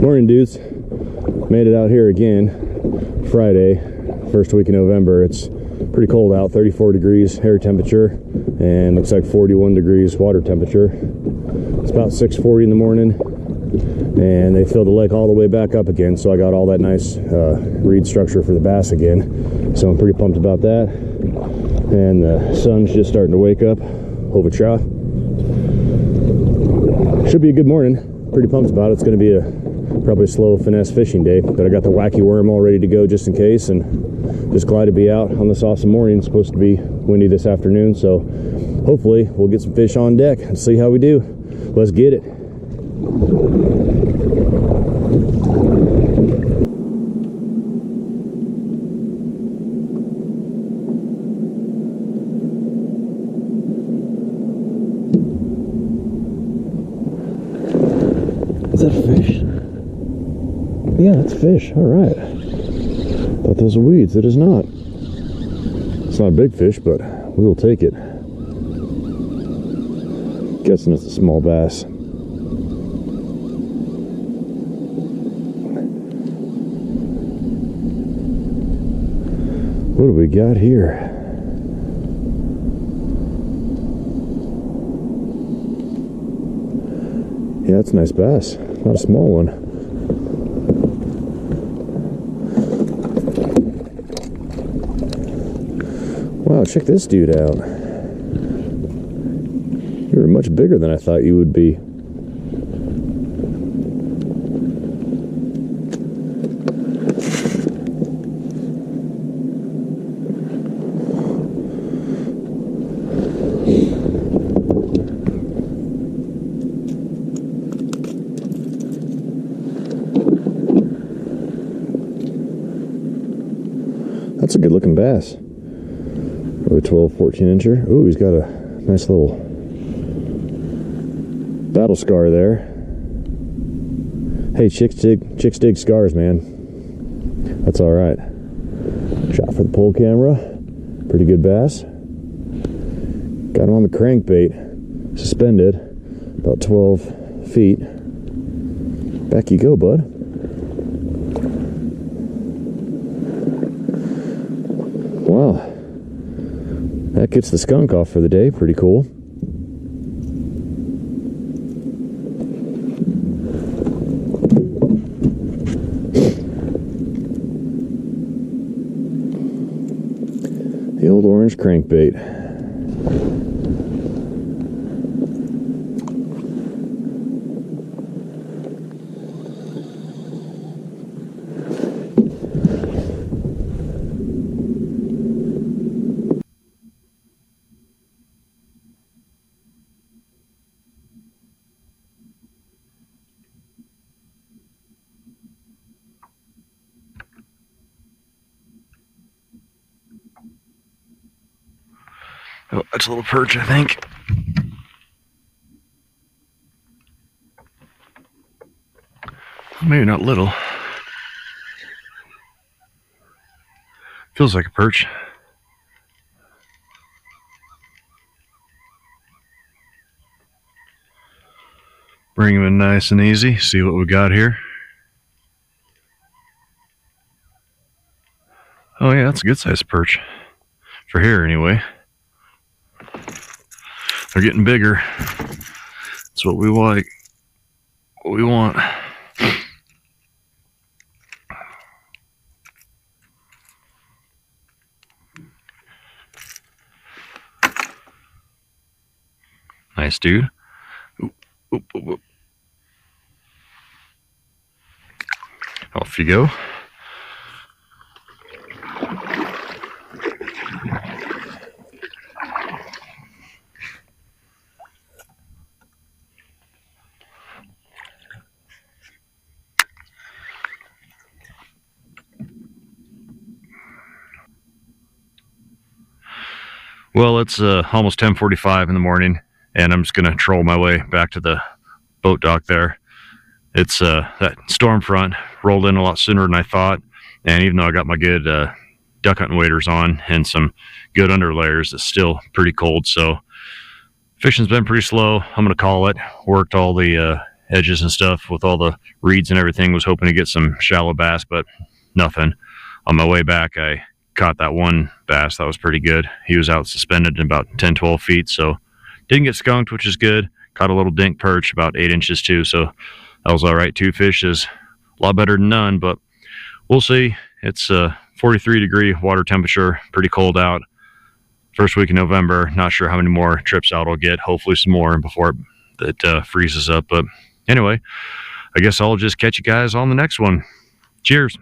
Morning, dudes. Made it out here again. Friday, first week in November. It's pretty cold out, 34 degrees air temperature, and looks like 41 degrees water temperature. It's about 6:40 in the morning, and they filled the lake all the way back up again, so I got all that nice reed structure for the bass again. So I'm pretty pumped about that. And the sun's just starting to wake up. Hova cha. Should be a good morning. Pretty pumped about it. It's going to be probably a slow finesse fishing day, but I got the wacky worm all ready to go just in case, and just glad to be out on this awesome morning. It's supposed to be windy this afternoon, so hopefully we'll get some fish on deck and see how we do. Let's get it. Is that a fish? Yeah, that's fish. All right. Thought those were weeds. It is not. It's not a big fish, but we will take it. Guessing it's a small bass. What do we got here? Yeah, that's a nice bass. Not a small one. Wow, check this dude out. You're much bigger than I thought you would be. That's a good looking bass. Probably 12, 14 incher. Ooh, he's got a nice little battle scar there. Hey, chicks dig scars, man. That's all right. Shot for the pole camera. Pretty good bass. Got him on the crankbait, suspended, about 12 feet. Back you go, bud. Wow, that gets the skunk off for the day. Pretty cool. The old orange crankbait. Oh, that's a little perch, I think. Maybe not little. Feels like a perch. Bring him in nice and easy. See what we got here. Oh yeah, that's a good sized perch. For here, anyway. They're getting bigger. That's what we like. What we want. Nice, dude. Oop, oop, oop, oop. Off you go. Well, it's almost 10:45 in the morning, and I'm just going to troll my way back to the boat dock there. It's that storm front rolled in a lot sooner than I thought, and even though I got my good duck hunting waders on and some good underlayers, it's still pretty cold, so fishing's been pretty slow. I'm going to call it. Worked all the edges and stuff with all the reeds and everything. Was hoping to get some shallow bass, but nothing. On my way back, I caught that one bass. That was pretty good. He was out suspended in about 10, 12 feet, so didn't get skunked, which is good. Caught a little dink perch, about 8 inches too, so that was all right. 2 fish is a lot better than none, but we'll see. It's 43-degree water temperature, pretty cold out. First week in November. Not sure how many more trips out I'll get. Hopefully some more before it freezes up. But anyway, I guess I'll just catch you guys on the next one. Cheers.